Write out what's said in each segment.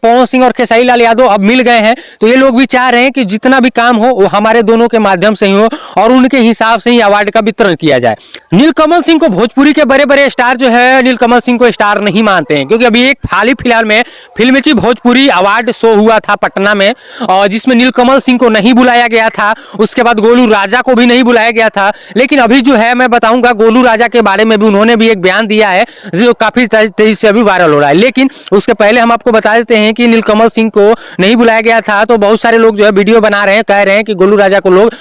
पवन सिंह और खेसारी लाल यादव अब मिल गए हैं, तो ये लोग भी चाह रहे हैं कि जितना भी काम हो वो हमारे दोनों के माध्यम से ही हो और उनके हिसाब से ही अवार्ड का वितरण किया जाए। नीलकमल सिंह को भोजपुरी के बड़े बड़े स्टार जो है नीलकमल सिंह को स्टार नहीं मानते हैं, क्योंकि अभी एक हाल ही फिलहाल में फिल्मेची भोजपुरी अवार्ड शो हुआ था पटना में, और जिसमें नीलकमल सिंह को नहीं बुलाया गया था, उसके बाद गोलू राजा को भी नहीं बुलाया गया था। लेकिन अभी जो है मैं बताऊंगा गोलू राजा के बारे में भी उन्होंने भी एक बयान दिया है जो काफी तेजी से अभी वायरल हो रहा है। लेकिन उसके पहले हम आपको बता देते हैं कि नीलकमल सिंह को नहीं बुलाया गया था, तो बहुत सारे लोग जो है वीडियो बना रहे हैं, कह रहे हैं कि गोलू राजा को लोग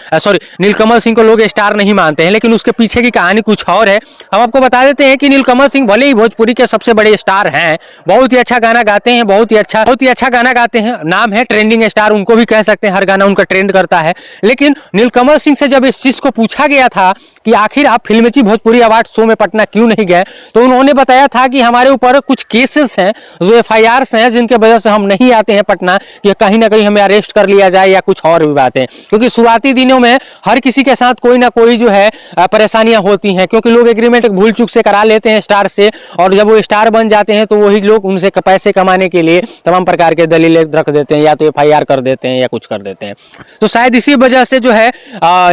नीलकमल सिंह को लोग स्टार नहीं मानते हैं, लेकिन उसके पीछे की कहानी कुछ और है। हम आपको बता देते हैं कि नीलकमल सिंह भले ही भोजपुरी के सबसे बड़े स्टार हैं, बहुत ही अच्छा गाना गाते हैं, बहुत ही अच्छा गाना गाते हैं, नाम है ट्रेंडिंग स्टार उनको भी कह सकते हैं, हर गाना उनका ट्रेंड करता है। लेकिन नीलकमल सिंह से जब इस चीज को पूछा गया था कि आखिर आप फिल्मेची भोजपुरी अवार्ड शो में पटना क्यों नहीं गए, तो उन्होंने बताया था कि हमारे ऊपर कुछ केसेस हैं जो FIRs हैं जिनके वजह से हम नहीं आते हैं पटना, कि कहीं ना कहीं हमें अरेस्ट कर लिया जाए या कुछ और भी बातें, क्योंकि शुरुआती दिनों में हर किसी के साथ कोई ना कोई जो है परेशानियां होती हैं, क्योंकि लोग एग्रीमेंट भूल चूक से करा लेते हैं स्टार से, और जब वो स्टार बन जाते हैं तो वही लोग उनसे पैसे कमाने के लिए तमाम प्रकार के दलीलें रख देते हैं, या तो FIR कर देते हैं या कुछ कर देते हैं। तो शायद इसी वजह से जो है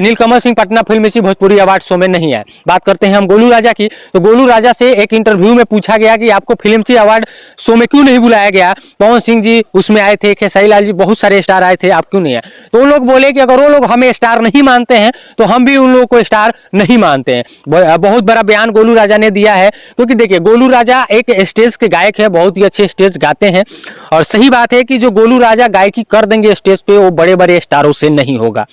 नीलकमल सिंह पटना फिल्मेची भोजपुरी अवार्ड शो में नहीं आए। बात करते हैं हम गोलू राजा की, तो गोलू राजा से एक इंटरव्यू में पूछा गया कि आपको फिल्मेची अवार्ड शो में क्यों नहीं बुलाया गया, पवन सिंह जी उसमें आए थे, खेसारी लाल जी, बहुत सारे स्टार आए थे, आप क्यों नहीं आए? तो उन लोग बोले कि अगर वो लोग हमें स्टार नहीं मानते हैं तो हम भी उन लोगों को स्टार नहीं मानते हैं। बहुत बड़ा बयान गोलू राजा ने दिया है, क्योंकि देखिए गोलू राजा एक स्टेज के गायक है, बहुत ही अच्छे स्टेज गाते हैं, और सही बात है कि जो गोलू राजा गायकी कर देंगे स्टेज पे वो बड़े बड़े स्टारों से नहीं होगा,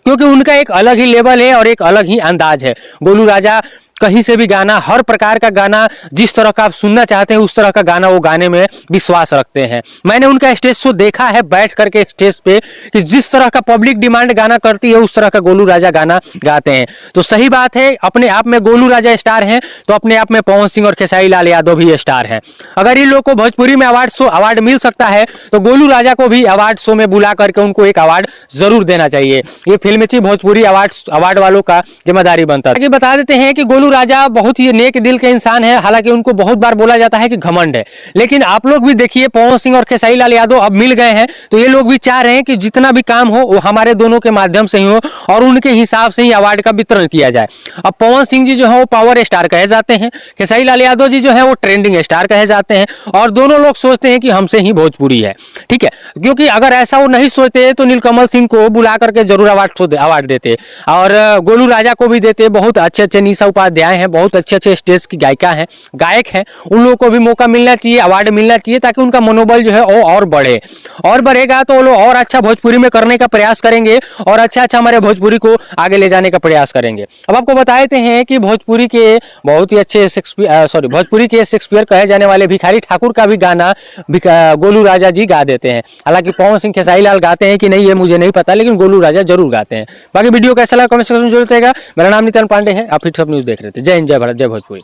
क्योंकि उनका एक अलग ही लेवल है और एक अलग ही अंदाज है। गोलू राजा कहीं से भी गाना, हर प्रकार का गाना, जिस तरह का आप सुनना चाहते हैं उस तरह का गाना वो गाने में विश्वास रखते हैं। मैंने उनका स्टेज शो देखा है बैठ करके स्टेज पे, कि जिस तरह का पब्लिक डिमांड गाना करती है उस तरह का गोलू राजा गाना गाते हैं। तो सही बात है, अपने आप में गोलू राजा स्टार हैं, तो अपने आप में पवन सिंह और खेसारी लाल यादव भी स्टार हैं। अगर इन लोग को भोजपुरी में अवार्ड मिल सकता है तो गोलू राजा को भी अवार्ड शो में बुला करके उनको एक अवार्ड जरूर देना चाहिए। ये फिल्मेची भोजपुरी अवार्ड वालों का जिम्मेदारी बनता है। बता देते हैं कि गोलू राजा बहुत ही नेक दिल के इंसान है, हालांकि उनको बहुत बार बोला जाता है कि घमंड है, लेकिन आप लोग भी देखिए पवन सिंह और खेसारी लाल यादव अब मिल गए हैं, तो ये लोग भी चाह रहे हैं कि जितना भी काम हो वो हमारे दोनों के माध्यम से ही हो और उनके हिसाब से ही अवार्ड का वितरण किया जाए। अब पवन सिंह जी जो है वो पावर स्टार कहे जाते हैं, खेसारी लाल यादव जी जो है वो ट्रेंडिंग स्टार कहे जाते हैं, और दोनों लोग सोचते हैं कि हमसे ही भोजपुरी है, ठीक है। क्योंकि अगर ऐसा वो नहीं सोचते तो नीलकमल सिंह को बुला करके जरूर अवार्ड देते, और गोलू राजा को भी देते। बहुत अच्छे निशा उपाध्याय हैं, बहुत अच्छे स्टेज की गायिका हैं, गायक हैं, उन लोगों को भी मौका मिलना चाहिए, अवार्ड मिलना चाहिए, ताकि उनका मनोबल जो है वो और बढ़े, और बढ़ेगा तो वो लोग और अच्छा भोजपुरी में करने का प्रयास करेंगे और अच्छा हमारे भोजपुरी को आगे ले जाने का प्रयास करेंगे। अब आपको बता देते हैं कि भोजपुरी के बहुत ही अच्छे भोजपुरी के शेक्सपियर कहे जाने वाले भिखारी ठाकुर का भी गाना गोलू राजा जी गा देते हैं। हालांकि पवन सिंह खेसारी लाल गाते हैं कि नहीं ये मुझे नहीं पता, लेकिन गोलू राजा जरूर गाते हैं। बाकी वीडियो कैसा लगा कमेंट सेक्शन में जरूर बताइएगा। मेरा नाम नितिन पांडे है, आप हिट सब न्यूज देख रहे थे। जय हिंद, जय भारत, जय भोजपुरी।